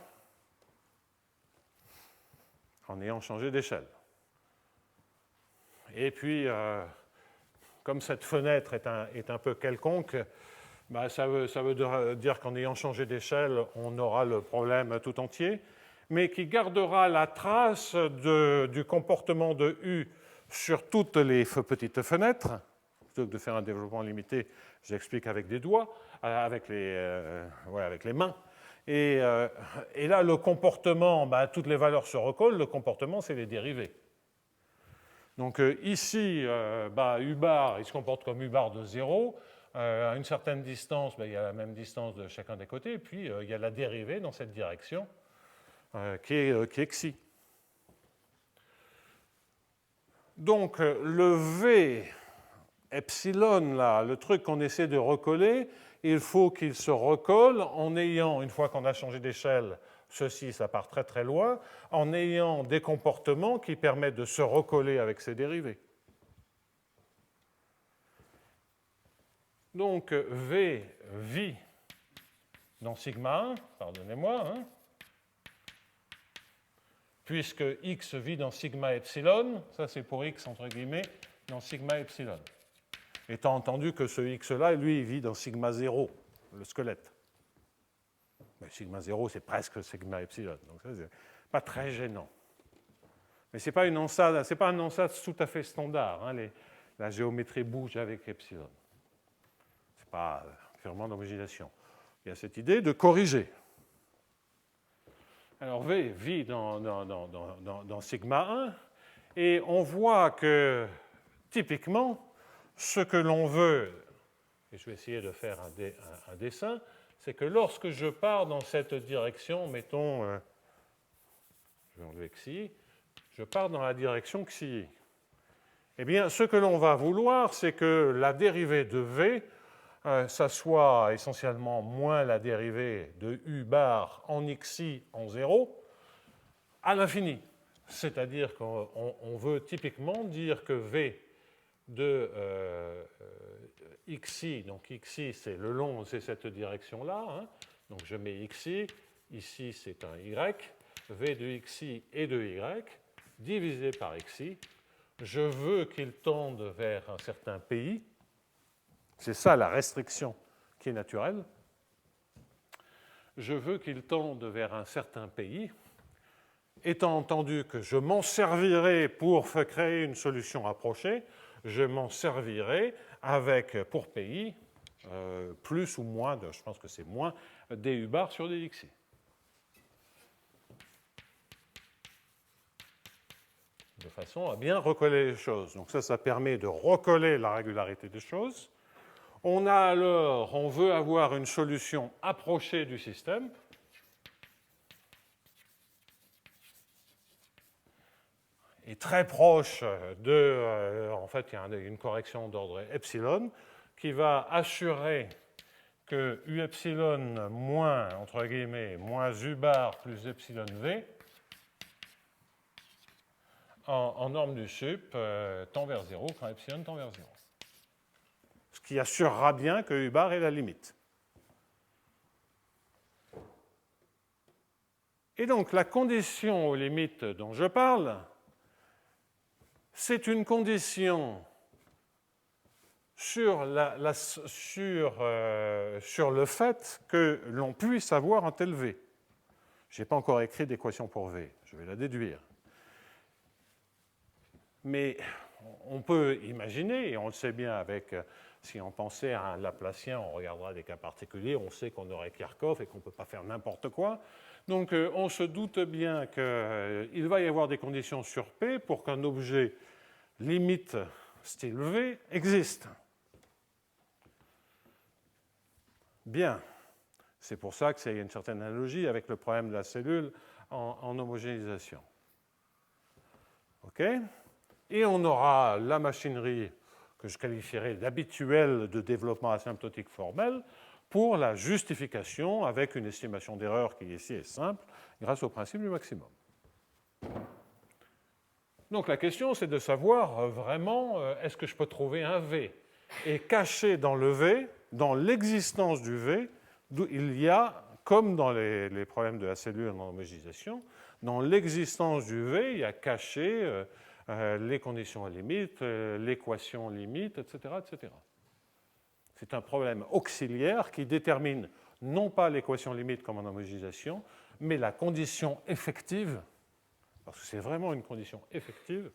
En ayant changé d'échelle. Et puis, comme cette fenêtre est un peu quelconque, ça veut dire qu'en ayant changé d'échelle, on aura le problème tout entier, mais qui gardera la trace du comportement de U sur toutes les petites fenêtres. Plutôt que de faire un développement limité, j'explique avec des doigts, avec les mains. Et là, le comportement, toutes les valeurs se recollent, le comportement, c'est les dérivés. Donc ici, U bar, il se comporte comme U bar de 0. À une certaine distance, il y a la même distance de chacun des côtés, et puis il y a la dérivée dans cette direction qui est xi. Donc le V epsilon, là, le truc qu'on essaie de recoller, il faut qu'il se recolle en ayant, une fois qu'on a changé d'échelle, ceci, ça part très très loin, en ayant des comportements qui permettent de se recoller avec ces dérivés. Donc V vit dans sigma 1, pardonnez-moi, hein, puisque x vit dans sigma epsilon, ça c'est pour x entre guillemets, dans sigma epsilon. Étant entendu que ce x-là, lui, il vit dans sigma 0, le squelette. Mais sigma 0, c'est presque sigma epsilon, donc ça, c'est pas très gênant. Mais ce n'est pas un ansatz tout à fait standard. Hein, la géométrie bouge avec epsilon. Ce n'est pas purement d'homogénéisation. Il y a cette idée de corriger. Alors V vit dans sigma 1, et on voit que, typiquement, ce que l'on veut, et je vais essayer de faire un dessin, c'est que lorsque je pars dans cette direction, mettons, je vais enlever xi, je pars dans la direction xi. Eh bien, ce que l'on va vouloir, c'est que la dérivée de V, ça soit essentiellement moins la dérivée de U bar en xi en 0, à l'infini. C'est-à-dire qu'on veut typiquement dire que V de xi, donc xi c'est le long, c'est cette direction-là, hein, donc je mets xi, ici c'est un y, V de xi et de y, divisé par xi, je veux qu'il tende vers un certain pays, c'est ça la restriction qui est naturelle, je veux qu'il tende vers un certain pays, étant entendu que je m'en servirai pour créer une solution approchée, je m'en servirai avec, pour pays, plus ou moins, je pense que c'est moins, du bar sur dxi. De façon à bien recoller les choses. Donc ça permet de recoller la régularité des choses. On veut avoir une solution approchée du système. Et très proche en fait, il y a une correction d'ordre epsilon qui va assurer que u epsilon moins, entre guillemets, moins u bar plus epsilon v en norme du sup tend vers 0 quand epsilon tend vers 0. Ce qui assurera bien que u bar est la limite. Et donc la condition aux limites dont je parle, c'est une condition sur le fait que l'on puisse avoir un tel V. Je n'ai pas encore écrit d'équation pour V, je vais la déduire. Mais on peut imaginer, et on le sait bien avec, si on pensait à un Laplacien, on regardera des cas particuliers, on sait qu'on aurait Kirchhoff et qu'on ne peut pas faire n'importe quoi. Donc on se doute bien qu'il va y avoir des conditions sur P pour qu'un objet limite style V existe. Bien. C'est pour ça qu'il y a une certaine analogie avec le problème de la cellule en homogénéisation. OK ? Et on aura la machinerie que je qualifierais d'habituelle de développement asymptotique formel pour la justification avec une estimation d'erreur qui ici est simple grâce au principe du maximum. Donc la question, c'est de savoir vraiment, est-ce que je peux trouver un V? Et caché dans le V, dans l'existence du V, il y a, comme dans les problèmes de la cellule en homogénéisation, dans l'existence du V, il y a caché les conditions limites, l'équation limite, etc., etc. C'est un problème auxiliaire qui détermine non pas l'équation limite comme en homogénéisation, mais la condition effective, parce que c'est vraiment une condition effective,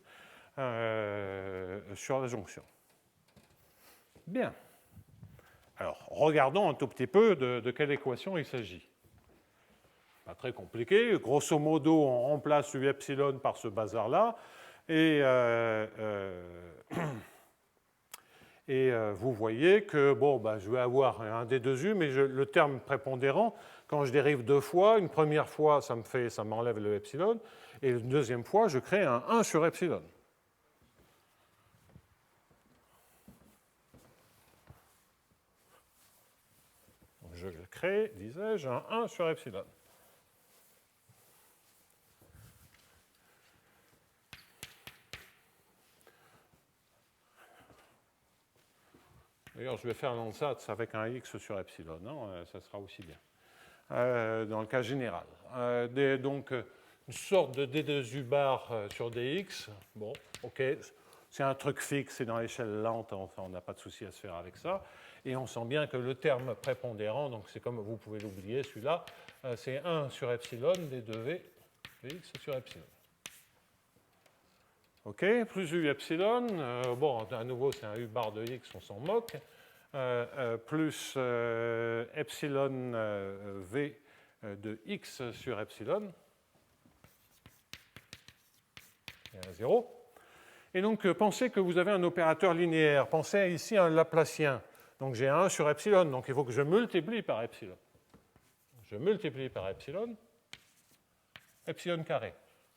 sur la jonction. Bien. Alors, regardons un tout petit peu de quelle équation il s'agit. Pas très compliqué. Grosso modo, on remplace u epsilon par ce bazar-là. Et vous voyez que je vais avoir un des deux u, mais le terme prépondérant, quand je dérive deux fois, une première fois, ça m'enlève le epsilon, et une deuxième fois, je crée un 1 sur epsilon. Donc je crée, disais-je, un 1 sur epsilon. D'ailleurs, je vais faire l'ANSATS avec un x sur epsilon, hein, ça sera aussi bien, dans le cas général. Donc, une sorte de d2u bar sur dx, bon, ok, c'est un truc fixe, c'est dans l'échelle lente, enfin, on n'a pas de souci à se faire avec ça, et on sent bien que le terme prépondérant, donc c'est comme vous pouvez l'oublier, celui-là, c'est 1 sur epsilon d2v dx sur epsilon. OK, plus u epsilon, à nouveau c'est un u bar de x, on s'en moque, plus epsilon v de x sur epsilon, et à 0. Et donc pensez que vous avez un opérateur linéaire, pensez ici à un Laplacien, donc j'ai 1 sur epsilon, donc il faut que je multiplie par epsilon. Je multiplie par epsilon carré.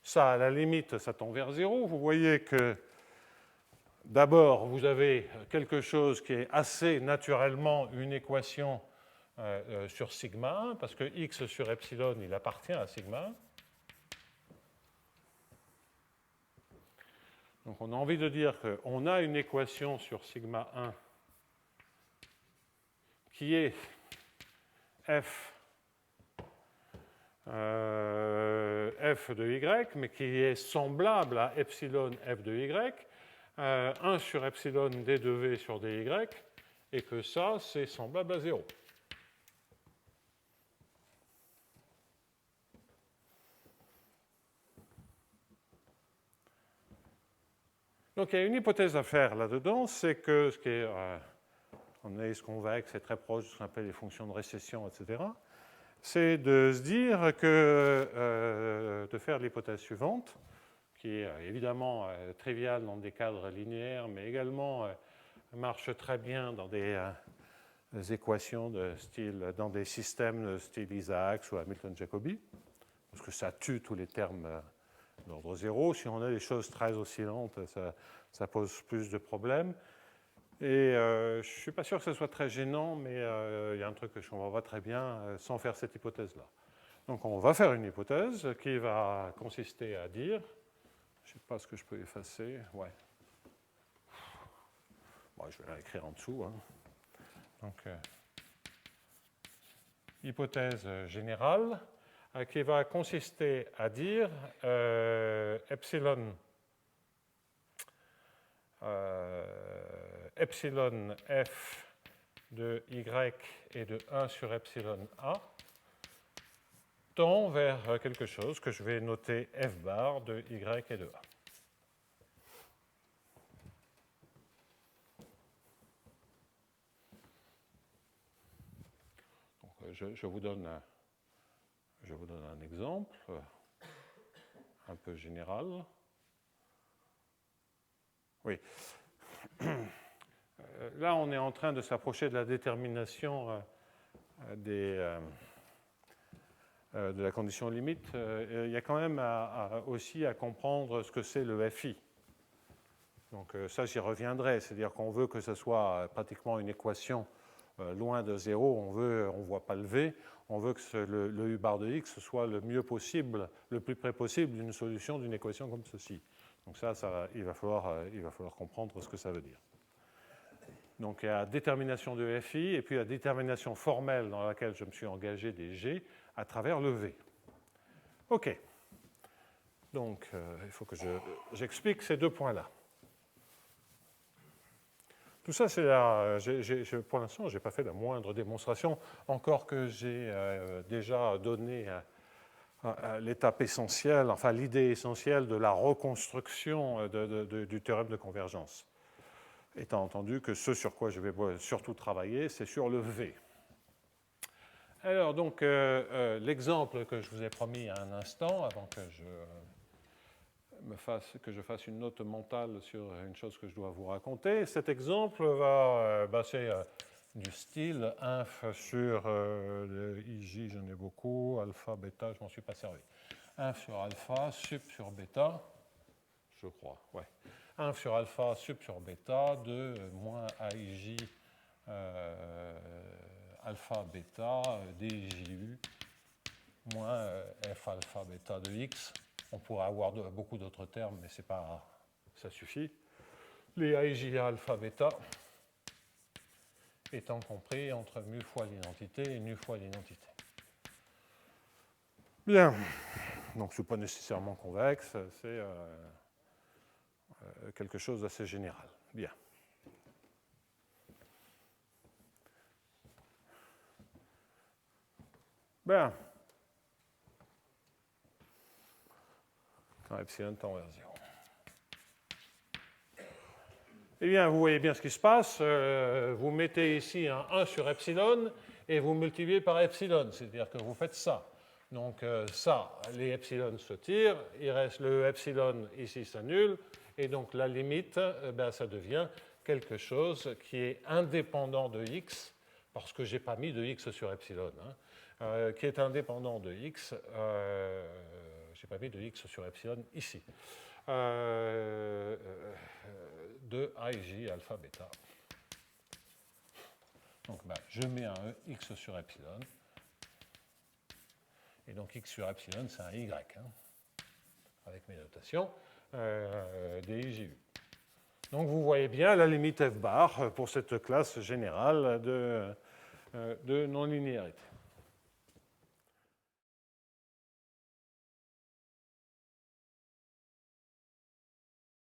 Ça, à la limite, ça tend vers 0. Vous voyez que d'abord, vous avez quelque chose qui est assez naturellement une équation sur sigma 1, parce que x sur epsilon, il appartient à sigma 1. Donc on a envie de dire qu'on a une équation sur sigma 1 qui est f de y, mais qui est semblable à epsilon f de y, 1 sur epsilon d de v sur dy, et que ça, c'est semblable à 0. Donc il y a une hypothèse à faire là-dedans, c'est que ce qui est en analyse convexe, c'est très proche de ce qu'on appelle les fonctions de récession, etc. C'est de se dire que, de faire l'hypothèse suivante, qui est évidemment triviale dans des cadres linéaires, mais également marche très bien dans des équations de style, dans des systèmes de style Isaacs ou Hamilton-Jacobi, parce que ça tue tous les termes d'ordre 0. Si on a des choses très oscillantes, ça pose plus de problèmes. Et je ne suis pas sûr que ce soit très gênant, mais il y a un truc que je comprends pas très bien sans faire cette hypothèse-là. Donc on va faire une hypothèse qui va consister à dire, je ne sais pas ce que je peux effacer, ouais. Bon, je vais la écrire en dessous. Hein. Donc, hypothèse générale qui va consister à dire epsilon f de y et de 1 sur epsilon a tend vers quelque chose que je vais noter f bar de y et de a. Donc, je vous donne un exemple un peu général. Oui. Là, on est en train de s'approcher de la détermination de la condition limite. Il y a quand même aussi à comprendre ce que c'est le FI. Donc ça, j'y reviendrai. C'est-à-dire qu'on veut que ce soit pratiquement une équation loin de 0. On ne voit pas le V. On veut que le U bar de X soit le mieux possible, le plus près possible d'une solution d'une équation comme ceci. Donc ça il va falloir comprendre ce que ça veut dire. Donc il y a la détermination de FI et puis la détermination formelle dans laquelle je me suis engagé des G à travers le V. OK. Donc il faut que j'explique ces deux points-là. Tout ça, c'est pour l'instant, je n'ai pas fait la moindre démonstration, encore que j'ai déjà donné l'étape essentielle, enfin l'idée essentielle de la reconstruction du théorème de convergence. Étant entendu que ce sur quoi je vais surtout travailler, c'est sur le V. Alors, donc, l'exemple que je vous ai promis il y a un instant, avant que je fasse une note mentale sur une chose que je dois vous raconter, cet exemple c'est du style inf sur le IJ, j'en ai beaucoup, alpha, bêta, je ne m'en suis pas servi. Inf sur alpha, sup sur bêta, je crois, ouais. 1 sur alpha sup sur bêta de moins AIJ alpha bêta DJU moins F alpha bêta de X. On pourrait avoir beaucoup d'autres termes, mais ça suffit. Les AIJ alpha bêta étant compris entre mu fois l'identité et nu fois l'identité. Bien. Donc ce n'est pas nécessairement convexe, c'est quelque chose d'assez général. Bien. Bien. Quand epsilon tend vers 0. Eh bien, vous voyez bien ce qui se passe. Vous mettez ici un 1 sur epsilon et vous multipliez par epsilon, c'est-à-dire que vous faites ça. Donc ça, les epsilon se tirent, il reste le epsilon ici s'annule, et donc la limite, ça devient quelque chose qui est indépendant de x, parce que je n'ai pas mis de x sur epsilon, qui est indépendant de x, je n'ai pas mis de x sur epsilon ici, de AIJ alpha bêta. Donc je mets un x sur epsilon. Et donc x sur epsilon, c'est un y, avec mes notations. DIJU. Donc vous voyez bien la limite f bar pour cette classe générale de non-linéarité.